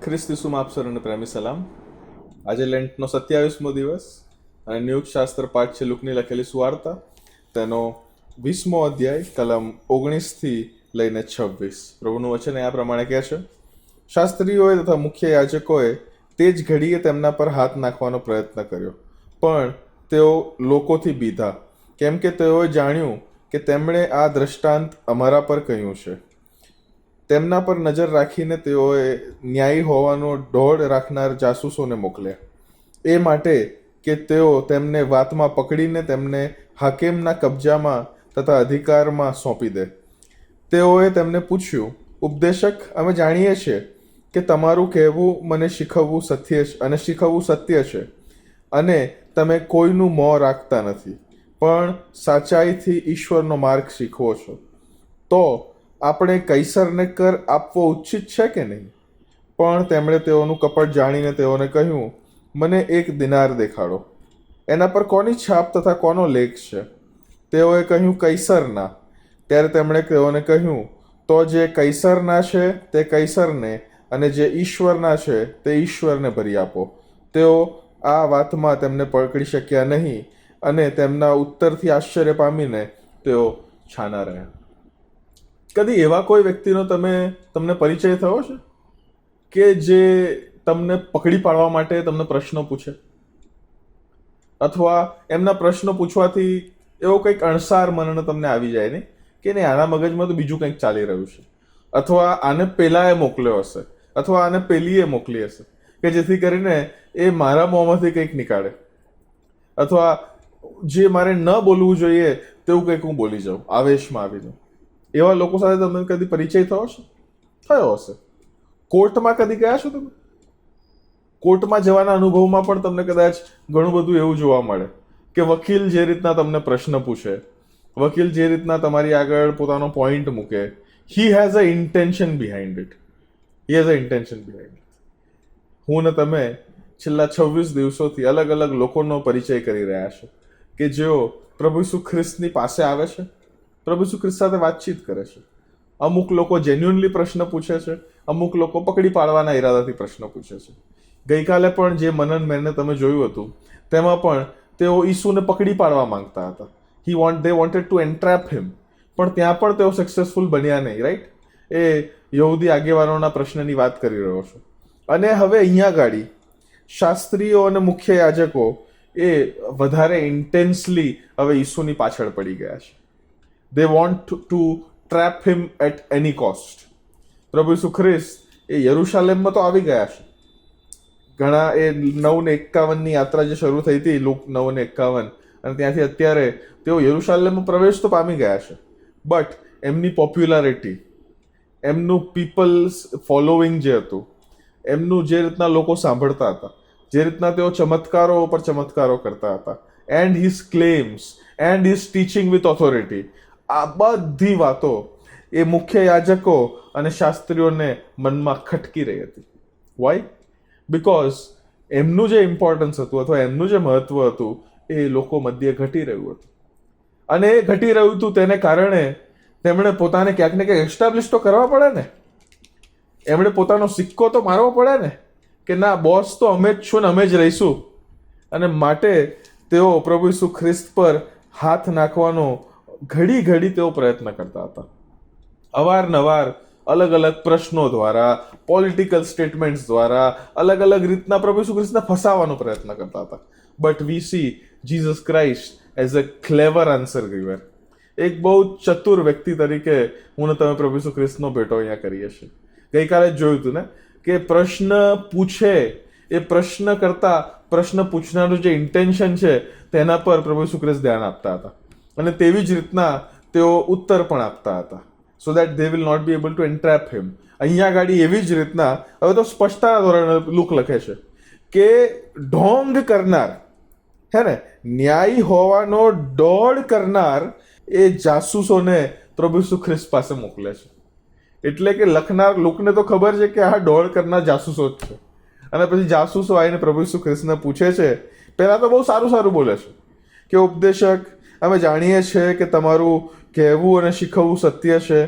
ખ્રિસ્ત ઈસુમાં આપ સર્વને પ્રેમી સલામ. આજે લેન્ટનો 27મો દિવસ અને નિયુક્ત શાસ્ત્ર પાઠ છે લુકની લખેલી સુવાર્તા, તેનો 20મો અધ્યાય, કલમ 19 લઈને 26. પ્રભુનું વચન આ પ્રમાણે કહે છે: શાસ્ત્રીઓએ તથા મુખ્ય યાજકોએ તે જ ઘડીએ તેમના પર હાથ નાખવાનો પ્રયત્ન કર્યો, પણ તેઓ લોકોથી બીધા, કેમ કે તેઓએ જાણ્યું કે તેમણે આ દ્રષ્ટાંત અમારા પર કહ્યું છે. તેમના પર નજર રાખીને તેઓએ ન્યાયી હોવાનો ડોળ રાખનાર જાસૂસોને મોકલ્યા, એ માટે કે તેઓ તેમને વાતમાં પકડીને તેમને હાકેમના કબજામાં તથા અધિકારમાં સોંપી દે. તેઓએ તેમને પૂછ્યું, ઉપદેશક, અમે જાણીએ છીએ કે તમારું કહેવું મને શીખવવું સત્ય છે, અને તમે કોઈનું મોં રાખતા નથી, પણ સાચાઈથી ઈશ્વરનો માર્ગ શીખવો છો. તો આપણે કૈસરને કર આપવો ઉચિત છે કે નહીં? પણ તેમણે તેઓનું કપટ જાણીને તેઓને કહ્યું, મને 1 દિનાર દેખાડો. એના પર કોની છાપ તથા કોનો લેખ છે? તેઓએ કહ્યું, કૈસરના. ત્યારે તેમણે તેઓને કહ્યું, તો જે કૈસરના છે તે કૈસરને, અને જે ઈશ્વરના છે તે ઈશ્વરને ભરી આપો. તેઓ આ વાતમાં તેમને પકડી શક્યા નહીં, અને તેમના ઉત્તરથી આશ્ચર્ય પામીને તેઓ છાના રહ્યા. કદી એવા કોઈ વ્યક્તિનો તમને પરિચય થયો છે કે જે તમને પકડી પાડવા માટે તમને પ્રશ્નો પૂછે, અથવા એમના પ્રશ્નો પૂછવાથી એવો કંઈક અણસાર મનને તમને આવી જાય ને કે નહીં, આના મગજમાં તો બીજું કંઈક ચાલી રહ્યું છે, અથવા આને પેલાએ મોકલ્યો હશે, અથવા આને પેલીએ મોકલી હશે, કે જેથી કરીને એ મારા મોંમાંથી કંઈક નીકાળે, અથવા જે મારે ન બોલવું જોઈએ તેવું કંઈક હું બોલી જાઉં આવેશમાં આવીને. એવા લોકો સાથે તમને કદી પરિચય થયો હશે? કોર્ટમાં કદી ગયા છો તમે? કોર્ટમાં જવાના અનુભવમાં પણ તમને કદાચ ઘણું બધું એવું જોવા મળે કે વકીલ જે રીતના તમને પ્રશ્ન પૂછે, વકીલ જે રીતના તમારી આગળ પોતાનો પોઈન્ટ મૂકે, he has a intention behind it. હું ને તમે છેલ્લા 26 દિવસોથી અલગ અલગ લોકોનો પરિચય કરી રહ્યા છે કે જેઓ પ્રભુ ઈસુ ખ્રિસ્તની પાસે આવે છે, પ્રભુ ઈસુ ખ્રિસ્ત સાથે વાતચીત કરે છે. અમુક લોકો જેન્યુઅનલી પ્રશ્ન પૂછે છે, અમુક લોકો પકડી પાડવાના ઈરાદાથી પ્રશ્ન પૂછે છે. ગઈકાલે પણ જે મનન મેનને તમે જોયું હતું, તેમાં પણ તેઓ ઈસુને પકડી પાડવા માંગતા હતા. they wanted to entrap him, પણ ત્યાં પણ તેઓ સક્સેસફુલ બન્યા નહીં, રાઈટ? એ યહૂદી આગેવાનોના પ્રશ્નની વાત કરી રહ્યો છું. અને હવે અહીંયા ગાડી શાસ્ત્રીઓ અને મુખ્ય યાજકો એ વધારે ઇન્ટેન્સલી હવે ઈસુની પાછળ પડી ગયા છે. They want to trap him at any cost. પ્રભુ ઈસુ ખ્રિસ્ત એ યરુશાલેમમાં તો આવી ગયા છે. ઘણા એ 9:51 યાત્રા જે શરૂ થઈ હતી, લુક 9:51, અને ત્યાંથી અત્યારે તેઓ યરુશાલેમમાં પ્રવેશ તો પામી ગયા છે, બટ એમની પોપ્યુલારિટી, એમનું પીપલ્સ ફોલોઈંગ જે હતું, એમનું જે રીતના લોકો સાંભળતા હતા, જે રીતના તેઓ ચમત્કારો પર ચમત્કારો કરતા હતા, and his claims and his teaching with authority, આ બધી વાતો એ મુખ્ય યાજકો અને શાસ્ત્રીઓને મનમાં ખટકી રહી હતી. વાય? બિકોઝ એમનું જે ઇમ્પોર્ટન્સ હતું અથવા એમનું જે મહત્વ હતું એ લોકો મધ્યે ઘટી રહ્યું હતું. અને એ ઘટી રહ્યું હતું તેને કારણે તેમણે પોતાને ક્યાંક ને ક્યાંક એસ્ટાબ્લિશ તો કરવા પડે ને, એમણે પોતાનો સિક્કો તો મારવો પડે ને, કે ના, બોસ તો અમે જ છું ને અમે જ રહીશું. અને માટે તેઓ પ્રભુ ઈસુ ખ્રિસ્ત પર હાથ નાખવાનો ઘડી તેઓ પ્રયત્ન કરતા હતા. અવારનવાર અલગ અલગ પ્રશ્નો દ્વારા, પોલિટિકલ સ્ટેટમેન્ટ્સ દ્વારા, અલગ અલગ રીતના પ્રભુ ઈસુ ખ્રિસ્તને ફસાવવાનો પ્રયત્ન કરતા હતા. But we C Jesus Christ as a clever answer giver. એક બહુ ચતુર વ્યક્તિ તરીકે હું ને તમે પ્રભુ ઈસુ ખ્રિસ્તનો ભેટો અહીંયા કરીએ છીએ. ગઈકાલે જ જોયું હતું ને કે પ્રશ્ન પૂછે એ પ્રશ્ન કરતા પ્રશ્ન પૂછનારું જે ઇન્ટેન્શન છે તેના પર પ્રભુ ઈસુ ખ્રિસ્ત ધ્યાન આપતા હતા, અને તેવી જ રીતના તેઓ ઉત્તર પણ આપતા હતા, so that they will not be able to entrap him. અહીંયા ગાડી એવી જ રીતના હવે તો સ્પષ્ટતા ધોરણે લુક લખે છે કે ઢોંગ કરનાર, હે ને, ન્યાયી હોવાનો ડોળ કરનાર એ જાસૂસોને પ્રભુ ઈસુ ખ્રિસ્ત પાસે મોકલે છે. એટલે કે લખનાર લોકોને તો ખબર છે કે આ ડોળ કરનાર જાસૂસો જ છે, અને પછી જાસૂસો આવીને પ્રભુ ઈસુ ખ્રિસ્તને પૂછે છે. પહેલાં તો બહુ સારું બોલે છે કે ઉપદેશક, અમે જાણીએ છીએ કે તમારું કહેવું અને શીખવવું સત્ય છે,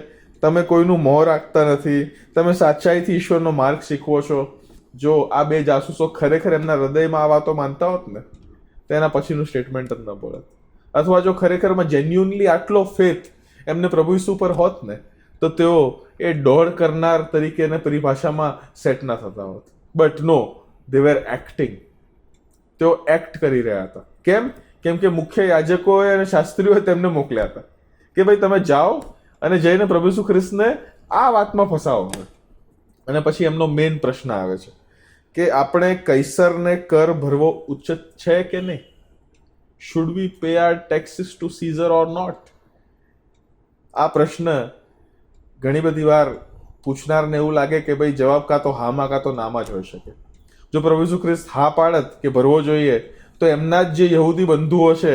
તમે કોઈનું મોં રાખતા નથી, તમે સાચાઈથી ઈશ્વરનો માર્ગ શીખવો છો, જો આ બે જાસૂસો ખરેખર એમના હૃદયમાં આ વાતો માનતા હોત ને તો એના પછીનું સ્ટેટમેન્ટ જ ન બોલત. અથવા જો ખરેખરમાં જેન્યુનલી આટલો ફેથ એમને પ્રભુ ઈસુ પર હોત ને તો તેઓ એ દોડ કરનાર તરીકેને પરિભાષામાં સેટ ના થતા હોત. But no, they were acting. તેઓ એક્ટ કરી રહ્યા હતા. કેમ કે મુખ્ય યાજકોએ અને શાસ્ત્રીઓએ તેમને મોકલ્યા હતા કે ભાઈ તમે જાઓ અને જઈને પ્રભુ ઈસુ ખ્રિસ્તને આ વાતમાં ફસાવો. અને પછી એમનો મેઇન પ્રશ્ન આવે છે કે આપણે કૈસરને કર ભરવો ઉચિત છે કે નહીં? Should we pay our taxes to Caesar or not? આ પ્રશ્ન ઘણી બધી વાર પૂછનારને એવું લાગે કે ભાઈ જવાબ કાં તો હામાં કાં તો નામાં જ હોઈ શકે. જો પ્રભુ ઈસુ ખ્રિસ્ત હા પાડત કે ભરવો જોઈએ તો એમના જ જે યહૂદી બંધુઓ છે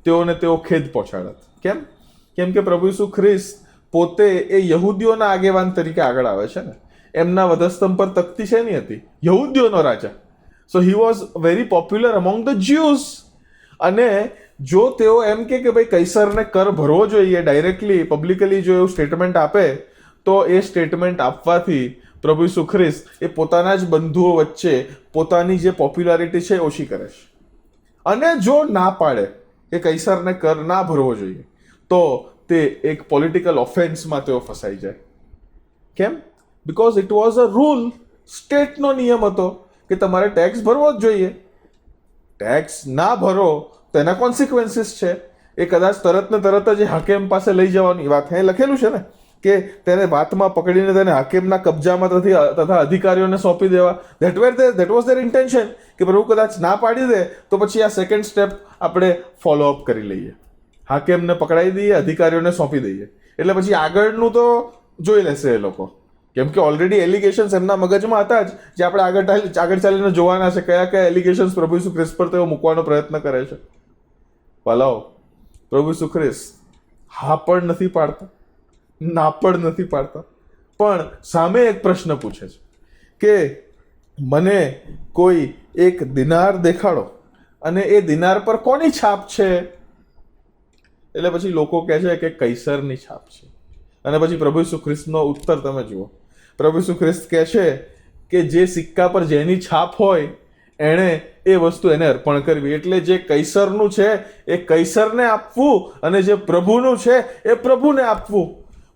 તેઓને તેઓ ખેદ પહોંચાડત. કેમ કે પ્રભુ ઈસુ ખ્રિસ્ત પોતે એ યહૂદીઓના આગેવાન તરીકે આગળ આવે છે ને. એમના વધસ્તંભ પર તકતી છે નહીં હતી, યહૂદીઓનો રાજા. So he was very popular among the Jews. અને જો તેઓ એમ કે ભાઈ કૈસરને કર ભરવો જોઈએ ડાયરેક્ટલી પબ્લિકલી જો એવું સ્ટેટમેન્ટ આપે તો એ સ્ટેટમેન્ટ આપવાથી પ્રભુ ઈસુ ખ્રિસ્ત એ પોતાના જ બંધુઓ વચ્ચે પોતાની જે પોપ્યુલારિટી છે ઓછી કરે છે. અને જો ના પાડે કે કૈસરને કર ના ભરવો જોઈએ તો તે એક પોલિટિકલ ઓફેન્સમાં તેઓ ફસાઈ જાય. કેમ? Because it was a rule. સ્ટેટનો નિયમ હતો કે તમારે ટેક્સ ભરવો જ જોઈએ. ટેક્સ ના ભરો તો એના કોન્સિક્વન્સીસ છે. એ કદાચ તરત ને તરત જ હાકેમ પાસે લઈ જવાની વાત અહીં લખેલું છે ને કે તેને વાતમાં પકડીને તેને હાકેમના કબજામાં તથા અધિકારીઓને સોંપી દેવા. દેટ વોઝ ધેર ઇન્ટેન્શન કે પ્રભુ કદાચ ના પાડી દે તો પછી આ સેકન્ડ સ્ટેપ આપણે ફોલોઅપ કરી લઈએ, હાકેમને પકડાઈ દઈએ, અધિકારીઓને સોંપી દઈએ. એટલે પછી આગળનું તો જોઈ લેશે એ લોકો. કેમ કે ઓલરેડી એલિગેશન્સ એમના મગજમાં હતા જ, જે આપણે આગળ ચાલીને જોવાના છે કયા કયા એલિગેશન્સ પ્રભુ ઈસુ ખ્રિસ્ત પર તેઓ મૂકવાનો પ્રયત્ન કરે છે. વાલાઓ, પ્રભુ ઈસુ ખ્રિસ્ત હા પણ નથી પાડતા, ના પણ નથી પાડતા, પણ સામે એક પ્રશ્ન પૂછે છે કે મને કોઈ એક દિનાર દેખાડો અને એ દિનાર પર કોની છાપ છે? એટલે પછી લોકો કહે છે કે કૈસરની છાપ છે. અને પછી પ્રભુ ઈસુ ખ્રિસ્તનો ઉત્તર તમે જુઓ. પ્રભુ ઈસુ ખ્રિસ્ત કહે છે કે જે સિક્કા પર જેની છાપ હોય એણે એ વસ્તુ એને અર્પણ કરવી. એટલે જે કૈસરનું છે એ કૈસરને આપવું અને જે પ્રભુનું છે એ પ્રભુને આપવું.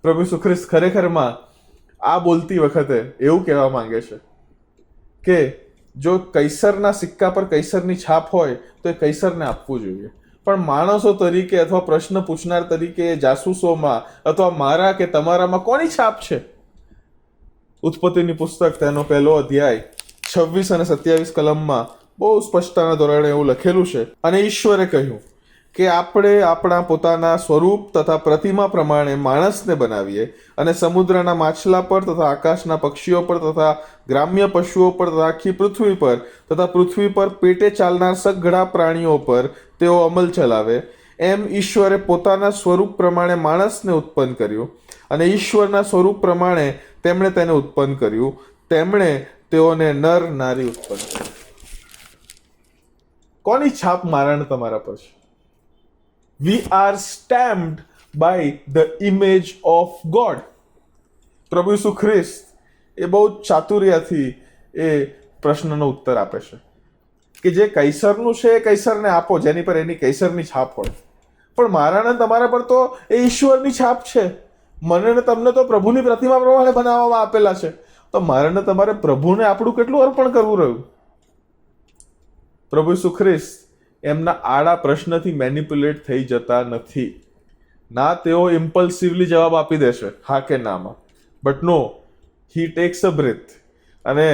પ્રભુ ઈસુ ખ્રિસ્ત ખરેખરમાં આ બોલતી વખતે એવું કહેવા માંગે છે કે જો કૈસરના સિક્કા પર કૈસરની છાપ હોય તો એ કૈસરને આપવું જોઈએ. પણ માણસો તરીકે અથવા પ્રશ્ન પૂછનાર તરીકે જાસૂસોમાં અથવા મારા કે તમારામાં કોની છાપ છે? ઉત્પત્તિની પુસ્તક તેનો 1 અધ્યાય 26 અને 27 કલમમાં બહુ સ્પષ્ટતાના ધોરણે એવું લખેલું છે. અને ઈશ્વરે કહ્યું કે આપણે આપણા પોતાના સ્વરૂપ તથા પ્રતિમા પ્રમાણે માણસને બનાવીએ અને સમુદ્રના માછલા પર તથા આકાશના પક્ષીઓ પર તથા ગ્રામ્ય પશુઓ પર તથા આખી પૃથ્વી પર તથા પૃથ્વી પર પેટે ચાલનાર સઘળા પ્રાણીઓ પર તેઓ અમલ ચલાવે. એમ ઈશ્વરે પોતાના સ્વરૂપ પ્રમાણે માણસને ઉત્પન્ન કર્યું અને ઈશ્વરના સ્વરૂપ પ્રમાણે તેમણે તેને ઉત્પન્ન કર્યું. તેમણે તેઓને નર નારી ઉત્પન્ન કર્યું. કોની છાપ મારા ને તમારા પર છે? We are stamped by the image of God. પ્રભુ ઈસુ ખ્રિસ્ત એ બહુ ચાતુર્યથી એ પ્રશ્નનો ઉત્તર આપે છે કે જે કૈસરનું છે એ કૈસરને આપો, જેની પર એની કૈસરની છાપ હોય. પણ મારા ને તમારા પર તો એ ઈશ્વરની છાપ છે. મને ને તમને તો પ્રભુની પ્રતિમા પ્રમાણે બનાવવામાં આપેલા છે. તો મારે ને તમારે પ્રભુને આપણું કેટલું અર્પણ કરવું રહ્યું? પ્રભુ ઈસુ ખ્રિસ્ત એમના આડા પ્રશ્નથી મેનિપ્યુલેટ થઈ જતા નથી. ના તેઓ ઇમ્પલ્સિવલી જવાબ આપી દેશે હા કે નામાં, but no, he takes a breath અને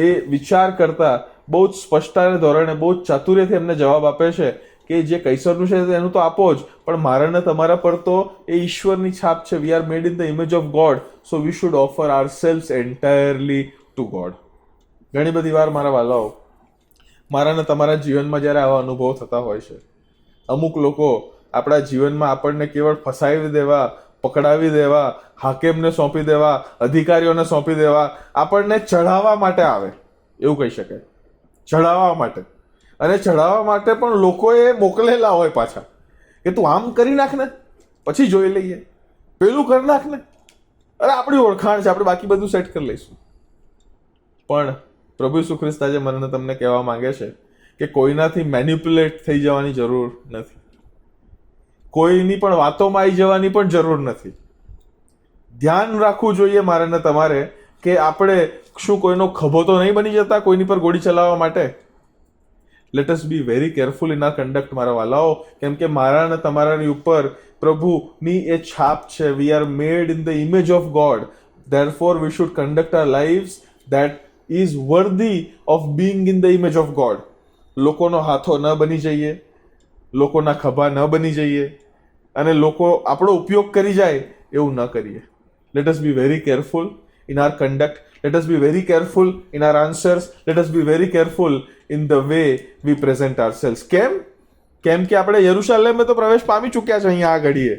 એ વિચાર કરતા બહુ જ સ્પષ્ટતાને ધોરણે બહુ જ ચાતુર્યથી એમને જવાબ આપે છે કે જે કૈસરનું છે એનું તો આપો જ, પણ મારા ને તમારા પર તો એ ઈશ્વરની છાપ છે. We are made in the image of God, so we should offer ourselves entirely to God. ઘણી બધી વાર મારા વાલાઓ, મારા ને તમારા જીવનમાં જ્યારે આવા અનુભવ થતા હોય છે, અમુક લોકો આપણા જીવનમાં આપણને કેવળ ફસાવી દેવા, પકડાવી દેવા, હાકેમને સોંપી દેવા, અધિકારીઓને સોંપી દેવા, આપણને ચઢાવવા માટે આવે એવું કહી શકાય. ચઢાવવા માટે. અને ચઢાવવા માટે પણ લોકોએ મોકલેલા હોય પાછા કે તું આમ કરી નાખ ને પછી જોઈ લઈએ, પેલું કરી નાખ ને, અરે આપણી ઓળખાણ છે, આપણે બાકી બધું સેટ કરી લઈશું. પણ પ્રભુ ઈસુ ખ્રિસ્ત આજે મને તમને કહેવા માંગે છે કે કોઈનાથી મેન્યુપ્યુલેટ થઈ જવાની જરૂર નથી, કોઈની પણ વાતોમાં આવી જવાની પણ જરૂર નથી. ધ્યાન રાખવું જોઈએ મારે ને તમારે કે આપણે શું કોઈનો ખભો તો નહીં બની જતા કોઈની પર ગોળી ચલાવવા માટે. Late us be very careful in our conduct મારા વાલાઓ, કેમ કે મારા ને તમારાની ઉપર પ્રભુની એ છાપ છે. We are made in the image of God, therefore we should conduct our lives that is worthy of being in the image of God. લોકોનો હાથો ન બની જઈએ, લોકોના ખભા ન બની જઈએ અને લોકો આપણો ઉપયોગ કરી જાય એવું ન કરીએ. Late us be very careful in our conduct. Let us be very careful in our answers. Let us be very careful in the way we present ourselves. કેમ કે આપણે યરુશલેમ તો પ્રવેશ પામી ચૂક્યા છે અહીંયા આ ઘડીએ,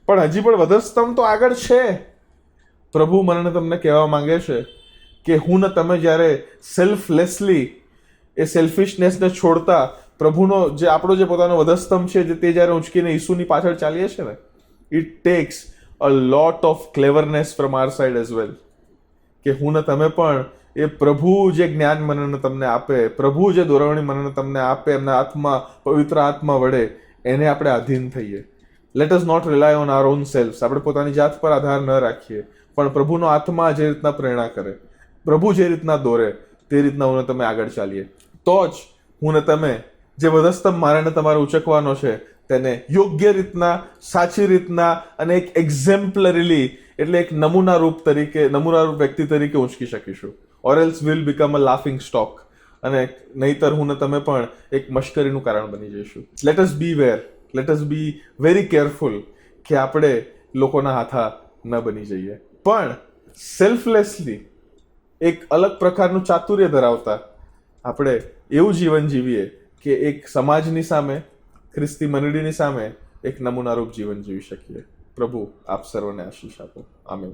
પણ હજી પણ વધસ્તંભ તો આગળ છે. પ્રભુ મને તમને કહેવા માંગે છે કે હું ને તમે જ્યારે સેલ્ફલેસલી એ સેલ્ફિશનેસને છોડતા પ્રભુનો જે આપણો જે પોતાનો વધસ્તંભ છે તે જ્યારે ઉંચકીને ઈસુની પાછળ ચાલીએ છે ને, it takes a lot of cleverness from our side as well. કે હું ને તમે પણ એ પ્રભુ જે જ્ઞાન મને તમને આપે, પ્રભુ જે દોરવણી મને તમને આપે એમના આત્મા, પવિત્ર આત્મા વડે એને આપણે આધીન થઈએ. Let us not rely on our own self. આપણે પોતાની જાત પર આધાર ન રાખીએ, પણ પ્રભુનો આત્મા જે રીતના પ્રેરણા કરે, પ્રભુ જે રીતના દોરે તે રીતના હું ને તમે આગળ ચાલીએ. તો જ હું ને તમે જે વધસ્તંભ મારે ને તમારે ઉચકવાનો છે તેને યોગ્ય રીતના, સાચી રીતના અને એક એક્ઝેમ્પલરીલી એટલે એક નમૂનારૂપ વ્યક્તિ તરીકે ઉંચકી શકીશું. Or else will become a laughing stock, અને નહીતર હું ને તમે પણ એક મશ્કરીનું કારણ બની જઈશું. Let us be very, let us be very careful કે આપણે લોકોના હાથા ન બની જઈએ, પણ સેલ્ફલેસલી એક અલગ પ્રકારનું ચાતુર્ય ધરાવતા આપણે એવું જીવન જીવીએ કે એક સમાજની સામે, ખ્રિસ્તી મંડળીની સામે એક નમૂનારૂપ જીવન જીવી શકીએ. પ્રભુ આપ સર્વને આશીષ આપો. આમેન.